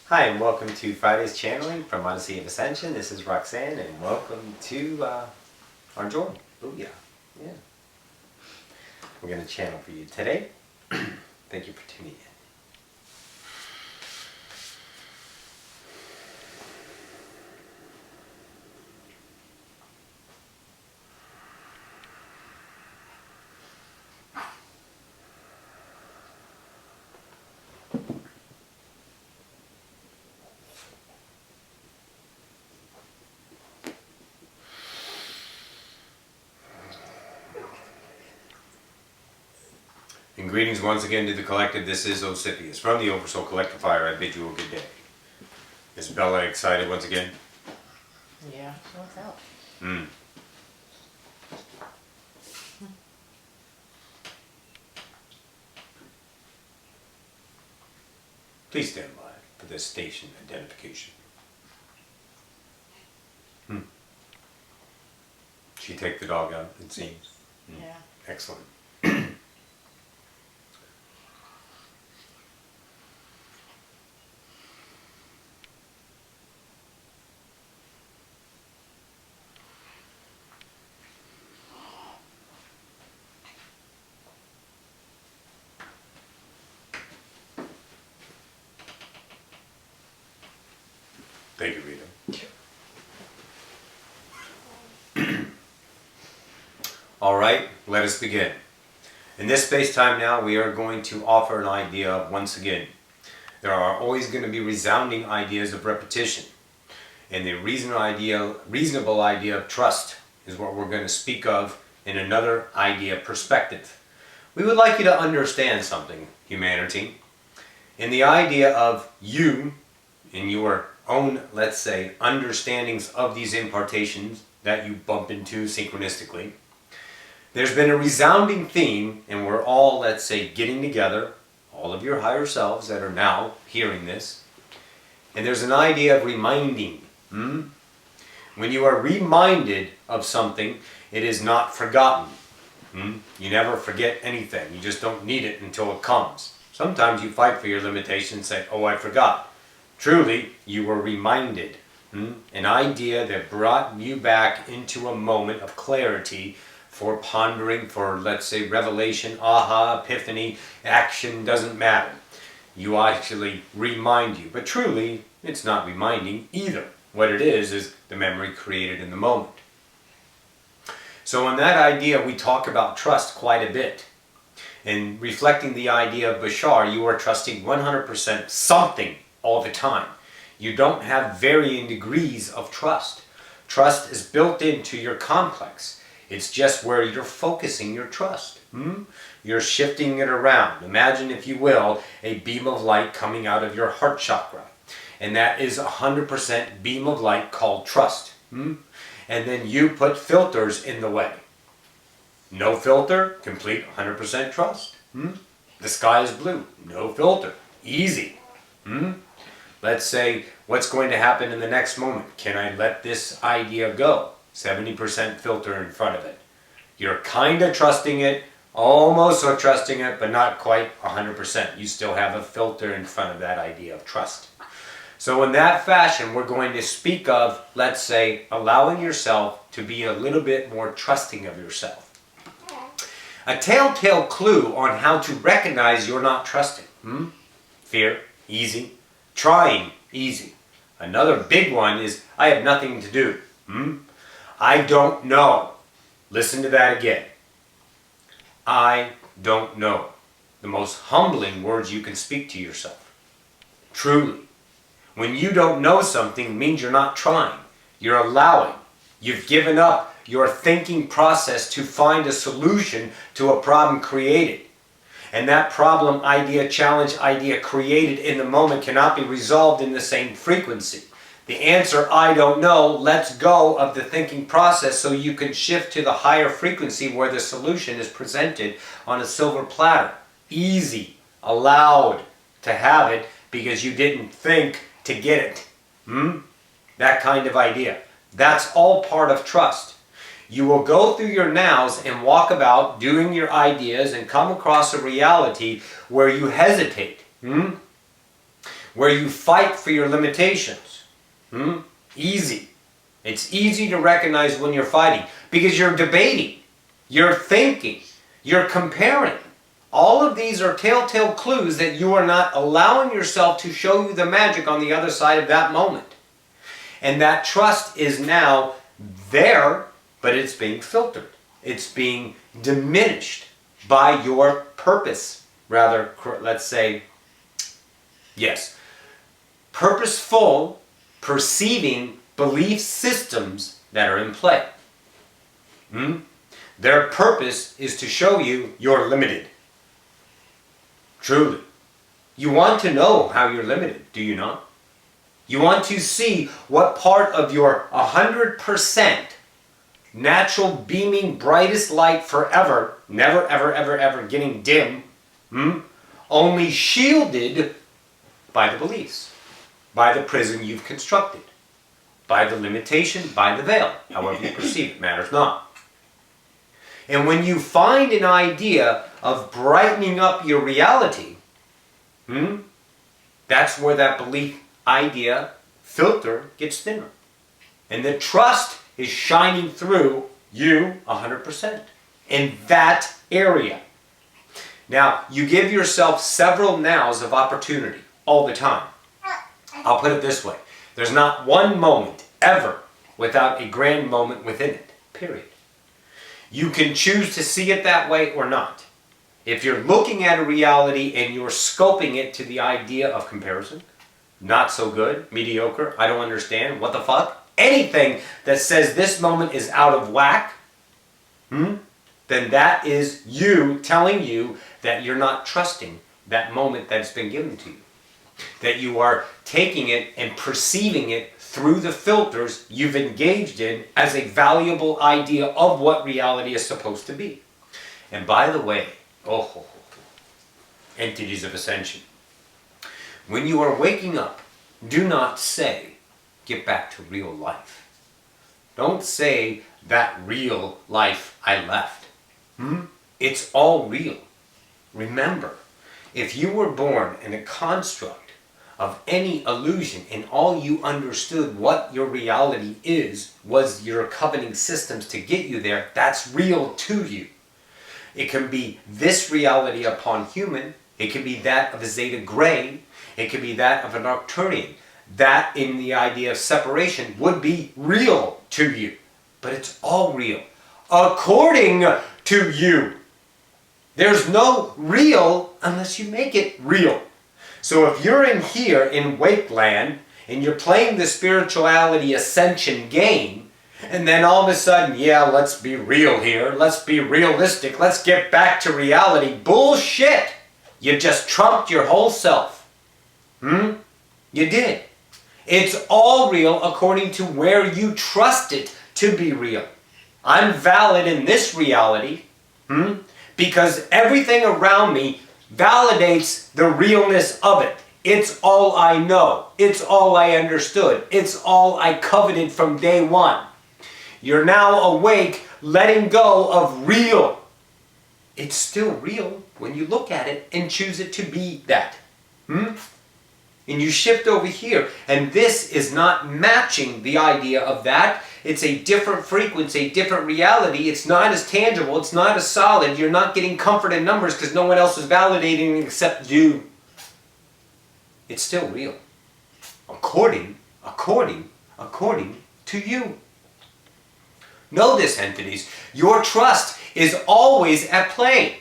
Hi, and welcome to Friday's Channeling from Odyssey of Ascension. This is Roxanne, and welcome to our joy. Oh yeah, yeah. We're going to channel for you today. Thank you for tuning in. And greetings once again to the collective. This is Ocyphius from the Oversoul Collective Fire. I bid you a good day. Is Bella excited once again? Yeah, what's up? Please stand by for this station identification. She take the dog out, it seems. Yeah. Excellent. Thank you, Rita. All right, let us begin. In this space-time now, we are going to offer an idea of, once again, there are always going to be resounding ideas of repetition. And the reasonable idea of trust is what we're going to speak of in another idea perspective. We would like you to understand something, humanity. In the idea of you, in your own, let's say, understandings of these impartations that you bump into synchronistically, there's been a resounding theme, and we're all, let's say, getting together, all of your higher selves that are now hearing this, and there's an idea of reminding. When you are reminded of something, it is not forgotten. You never forget anything. You just don't need it until it comes. Sometimes you fight for your limitation and say, oh, I forgot. Truly, you were reminded. An idea that brought you back into a moment of clarity for pondering, for, let's say, revelation, aha, epiphany, action, doesn't matter. You actually remind you. But truly, it's not reminding either. What it is the memory created in the moment. So in that idea, we talk about trust quite a bit. In reflecting the idea of Bashar, you are trusting 100% something all the time. You don't have varying degrees of trust. Trust is built into your complex. It's just where you're focusing your trust. You're shifting it around. Imagine, if you will, a beam of light coming out of your heart chakra. And that is 100% beam of light called trust. And then you put filters in the way. No filter, complete 100% trust. The sky is blue, no filter, easy. Let's say, what's going to happen in the next moment? Can I let this idea go? 70% filter in front of it. You're kind of trusting it, almost so trusting it, but not quite 100%. You still have a filter in front of that idea of trust. So in that fashion, we're going to speak of, let's say, allowing yourself to be a little bit more trusting of yourself. A telltale clue on how to recognize you're not trusting. Fear, easy. Trying, easy. Another big one is, I have nothing to do. I don't know. Listen to that again. I don't know. The most humbling words you can speak to yourself. Truly. When you don't know something, means you're not trying. You're allowing. You've given up your thinking process to find a solution to a problem created. And that problem, idea, challenge, idea created in the moment cannot be resolved in the same frequency. The answer, I don't know, lets go of the thinking process so you can shift to the higher frequency where the solution is presented on a silver platter. Easy, allowed to have it because you didn't think to get it. That kind of idea. That's all part of trust. You will go through your nows and walk about doing your ideas and come across a reality where you hesitate. where you fight for your limitations. Easy. It's easy to recognize when you're fighting because you're debating, you're thinking, you're comparing. All of these are telltale clues that you are not allowing yourself to show you the magic on the other side of that moment. And that trust is now there, but it's being filtered. It's being diminished by your purpose. Rather, let's say, yes, purposeful perceiving belief systems that are in play. Their purpose is to show you you're limited. Truly. You want to know how you're limited, do you not? You want to see what part of your 100% natural beaming brightest light forever, never ever ever ever getting dim, only shielded by the beliefs, by the prison you've constructed, by the limitation, by the veil, however you perceive it, matters not. And when you find an idea of brightening up your reality, that's where that belief idea filter gets thinner. And the trust is shining through you 100% in that area. Now, you give yourself several nows of opportunity all the time. I'll put it this way. There's not one moment ever without a grand moment within it. Period. You can choose to see it that way or not. If you're looking at a reality and you're scoping it to the idea of comparison, not so good, mediocre, I don't understand, what the fuck, anything that says this moment is out of whack, then that is you telling you that you're not trusting that moment that's been given to you. That you are taking it and perceiving it through the filters you've engaged in as a valuable idea of what reality is supposed to be. And by the way, entities of ascension, when you are waking up, do not say, get back to real life. Don't say, that real life I left. It's all real. Remember, if you were born in a construct of any illusion and all you understood what your reality is was your accompanying systems to get you there, that's real to you. It can be this reality upon human, it can be that of a Zeta Gray, it can be that of an Arcturian. That in the idea of separation would be real to you. But it's all real. According to you. There's no real unless you make it real. So if you're in here in Wakeland and you're playing the spirituality ascension game, and then all of a sudden, yeah, let's be real here, let's be realistic, let's get back to reality. Bullshit! You just trumped your whole self. You did. It's all real according to where you trust it to be real. I'm valid in this reality because everything around me validates the realness of it. It's all I know. It's all I understood. It's all I coveted from day one. You're now awake, letting go of real. It's still real when you look at it and choose it to be that. And you shift over here, and this is not matching the idea of that. It's a different frequency, a different reality. It's not as tangible. It's not as solid. You're not getting comfort in numbers because no one else is validating except you. It's still real. According to you. Know this, entities. Your trust is always at play.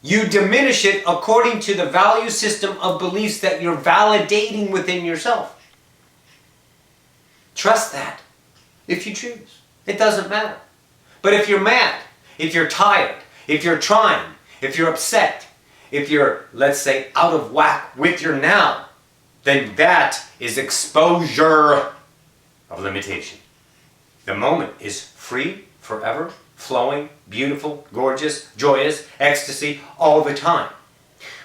You diminish it according to the value system of beliefs that you're validating within yourself. Trust that, if you choose. It doesn't matter. But if you're mad, if you're tired, if you're trying, if you're upset, if you're, let's say, out of whack with your now, then that is exposure of limitation. The moment is free, forever, flowing, beautiful, gorgeous, joyous, ecstasy, all the time.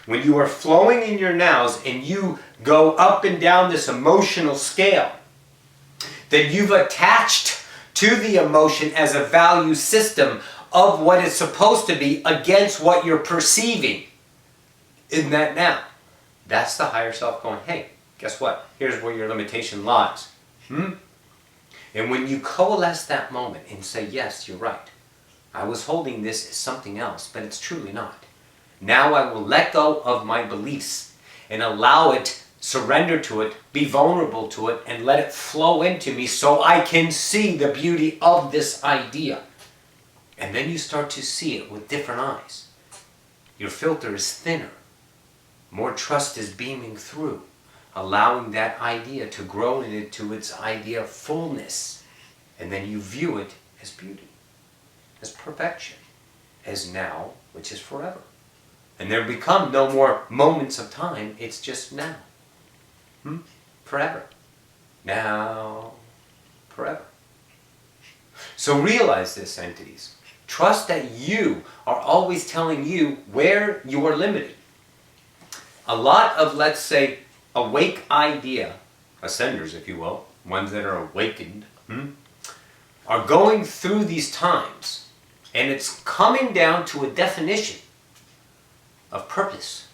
When you are flowing in your nows and you go up and down this emotional scale, then you've attached to the emotion as a value system of what it's supposed to be against what you're perceiving in that now. That's the higher self going, hey, guess what? Here's where your limitation lies. And when you coalesce that moment and say, yes, you're right. I was holding this as something else, but it's truly not. Now I will let go of my beliefs and allow it, surrender to it, be vulnerable to it, and let it flow into me so I can see the beauty of this idea. And then you start to see it with different eyes. Your filter is thinner. More trust is beaming through, allowing that idea to grow into its idea fullness. And then you view it as beauty, as perfection, as now, which is forever. And there become no more moments of time, it's just now. Forever. Now, forever. So realize this, entities. Trust that you are always telling you where you are limited. A lot of, let's say, awake idea, ascenders if you will, ones that are awakened, are going through these times, and it's coming down to a definition of purpose.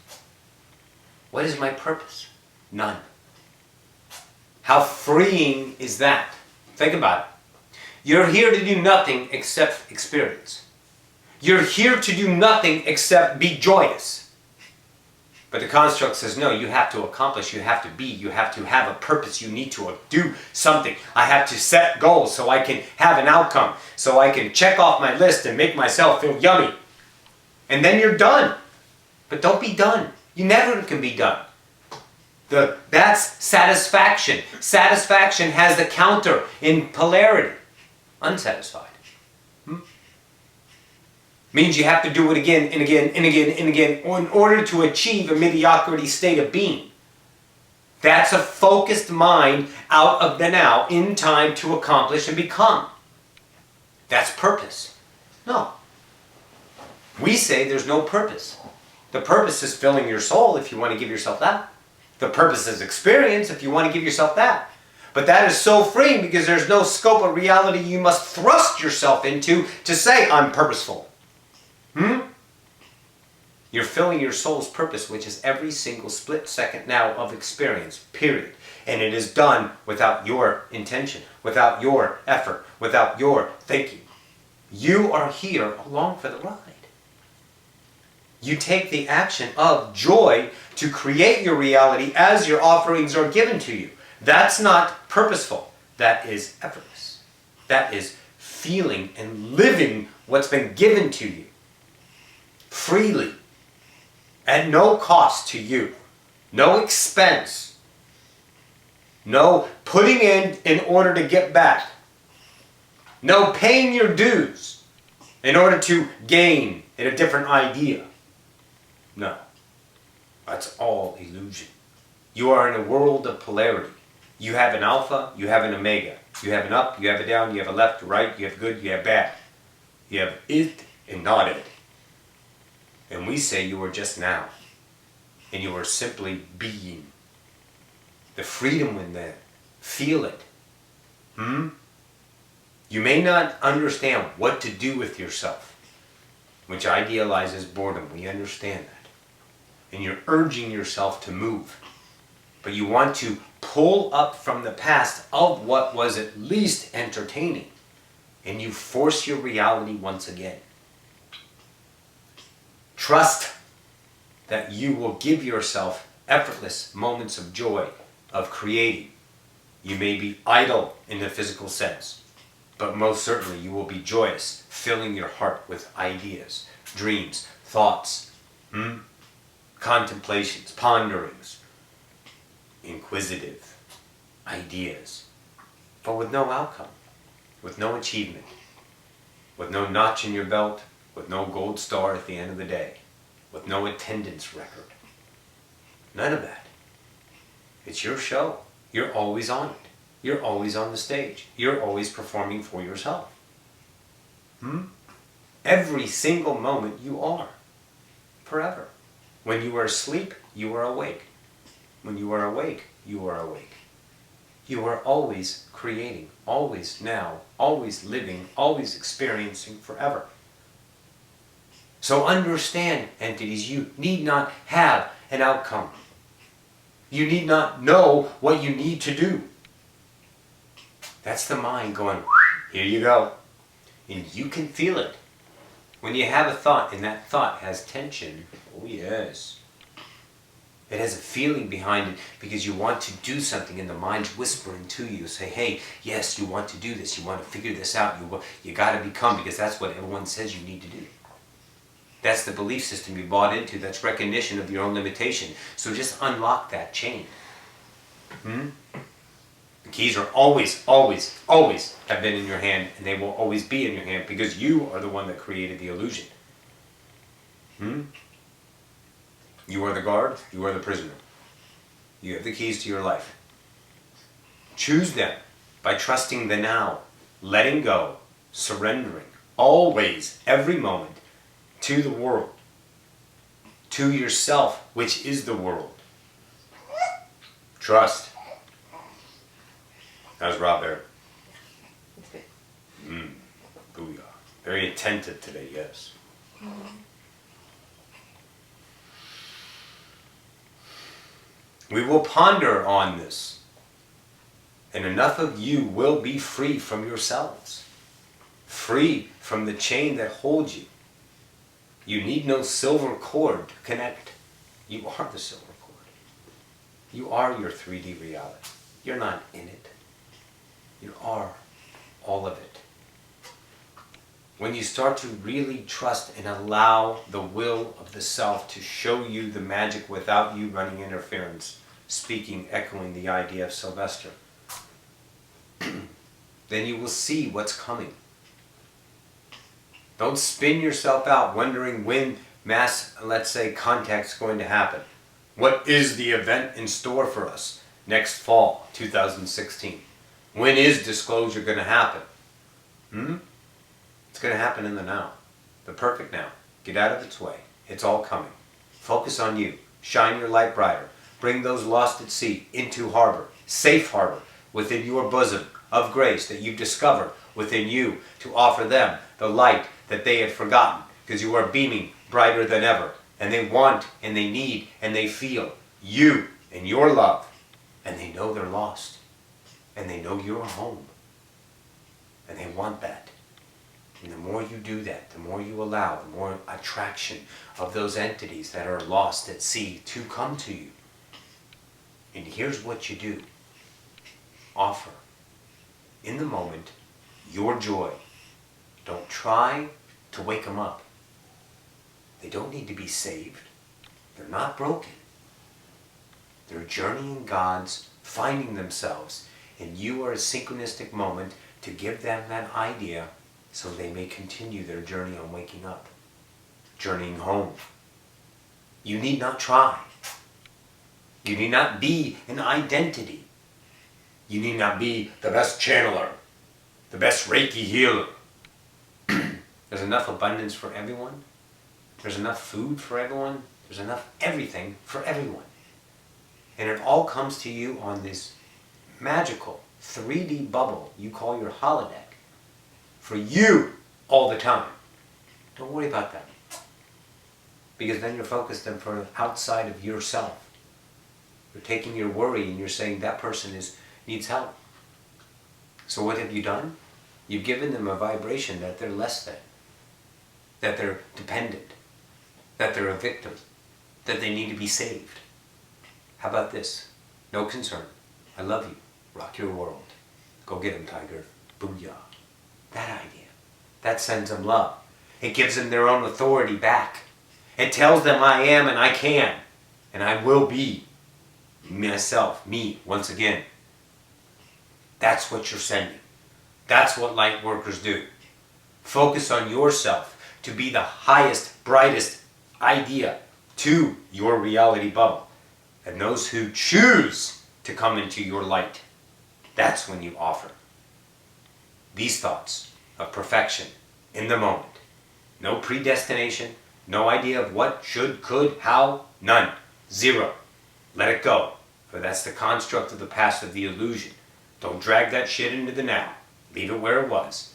What is my purpose? None. How freeing is that? Think about it. You're here to do nothing except experience. You're here to do nothing except be joyous. But the construct says, no, you have to accomplish, you have to be, you have to have a purpose, you need to do something. I have to set goals so I can have an outcome, so I can check off my list and make myself feel yummy. And then you're done. But don't be done. You never can be done. That's satisfaction. Satisfaction has the counter in polarity. Unsatisfied. Means you have to do it again and again and again and again in order to achieve a mediocrity state of being. That's a focused mind out of the now in time to accomplish and become. That's purpose. No. We say there's no purpose. The purpose is filling your soul if you want to give yourself that. The purpose is experience if you want to give yourself that. But that is so freeing because there's no scope of reality you must thrust yourself into to say, I'm purposeful. You're filling your soul's purpose, which is every single split second now of experience, period. And it is done without your intention, without your effort, without your thinking. You are here along for the ride. You take the action of joy to create your reality as your offerings are given to you. That's not purposeful. That is effortless. That is feeling and living what's been given to you freely, at no cost to you, no expense, no putting in order to get back, no paying your dues in order to gain in a different idea. No, that's all illusion. You are in a world of polarity. You have an alpha, you have an omega. You have an up, you have a down, you have a left, right, you have good, you have bad. You have it and not it. And we say you are just now. And you are simply being. The freedom in that. Feel it. You may not understand what to do with yourself, which idealizes boredom. We understand that. And you're urging yourself to move. But you want to pull up from the past of what was at least entertaining. And you force your reality once again. Trust that you will give yourself effortless moments of joy, of creating. You may be idle in the physical sense, but most certainly you will be joyous, filling your heart with ideas, dreams, thoughts, contemplations, ponderings, inquisitive ideas, but with no outcome, with no achievement, with no notch in your belt, with no gold star at the end of the day, with no attendance record. None of that. It's your show. You're always on it. You're always on the stage. You're always performing for yourself. Every single moment you are. Forever. When you are asleep, you are awake. When you are awake, you are awake. You are always creating, always now, always living, always experiencing forever. So understand, entities, you need not have an outcome. You need not know what you need to do. That's the mind going, here you go. And you can feel it. When you have a thought and that thought has tension, oh yes. It has a feeling behind it because you want to do something and the mind's whispering to you. Say, hey, yes, you want to do this. You want to figure this out. You got to become, because that's what everyone says you need to do. That's the belief system you bought into. That's recognition of your own limitation. So just unlock that chain. The keys are always, always, always have been in your hand, and they will always be in your hand because you are the one that created the illusion. You are the guard, you are the prisoner. You have the keys to your life. Choose them by trusting the now, letting go, surrendering, always, every moment, to the world, to yourself, which is the world. Trust. How's Rob there? It's good. Booyah. Very attentive today, yes. We will ponder on this, and enough of you will be free from yourselves, free from the chain that holds you. You need no silver cord to connect. You are the silver cord. You are your 3D reality. You're not in it. You are all of it. When you start to really trust and allow the will of the self to show you the magic without you running interference, speaking, echoing the idea of Sylvester, then you will see what's coming. Don't spin yourself out wondering when mass, let's say, contact's going to happen. What is the event in store for us next fall, 2016? When is disclosure going to happen? It's going to happen in the now. The perfect now. Get out of its way. It's all coming. Focus on you. Shine your light brighter. Bring those lost at sea into harbor, safe harbor, within your bosom of grace that you've discovered within you to offer them the light that they had forgotten, because you are beaming brighter than ever. And they want and they need and they feel you and your love. And they know they're lost. And they know you're home. And they want that. And the more you do that, the more you allow, the more attraction of those entities that are lost at sea to come to you. And here's what you do. Offer, in the moment, your joy. Don't try to wake them up. They don't need to be saved. They're not broken. They're journeying gods, finding themselves, and you are a synchronistic moment to give them that idea so they may continue their journey on waking up, journeying home. You need not try. You need not be an identity. You need not be the best channeler, the best Reiki healer. There's enough abundance for everyone. There's enough food for everyone. There's enough everything for everyone. And it all comes to you on this magical 3D bubble you call your holodeck. For you all the time. Don't worry about that. Because then you're focused on for outside of yourself. You're taking your worry and you're saying that person needs help. So what have you done? You've given them a vibration that they're less than. That they're dependent. That they're a victim. That they need to be saved. How about this? No concern. I love you. Rock your world. Go get him, tiger. Booyah. That idea. That sends them love. It gives them their own authority back. It tells them I am and I can. And I will be myself, me, once again. That's what you're sending. That's what light workers do. Focus on yourself to be the highest, brightest idea to your reality bubble. And those who choose to come into your light, that's when you offer these thoughts of perfection in the moment. No predestination, no idea of what, should, could, how, none. Zero. Let it go. For that's the construct of the past, of the illusion. Don't drag that shit into the now. Leave it where it was.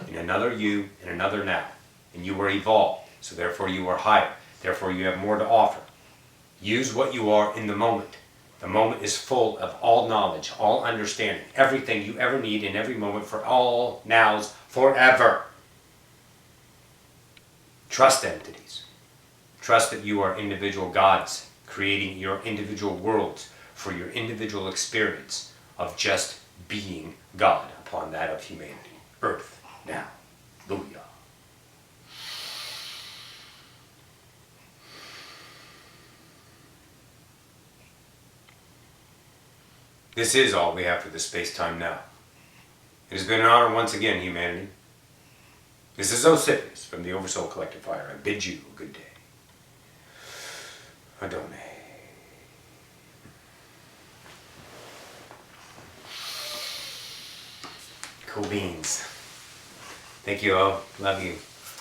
In another you, in another now. And you were evolved. So therefore you are higher. Therefore you have more to offer. Use what you are in the moment. The moment is full of all knowledge, all understanding, everything you ever need in every moment for all nows forever. Trust entities. Trust that you are individual gods, creating your individual worlds for your individual experience of just being God upon that of humanity. Earth, now. Hallelujah. This is all we have for this space-time now. It has been an honor once again, humanity. This is Ocyphius from the Oversoul Collective Fire. I bid you a good day. Adone. Cool beans. Thank you all. Love you.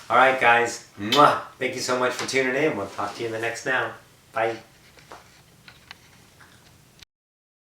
All right, guys. Mwah. Thank you so much for tuning in. We'll talk to you in the next now. Bye.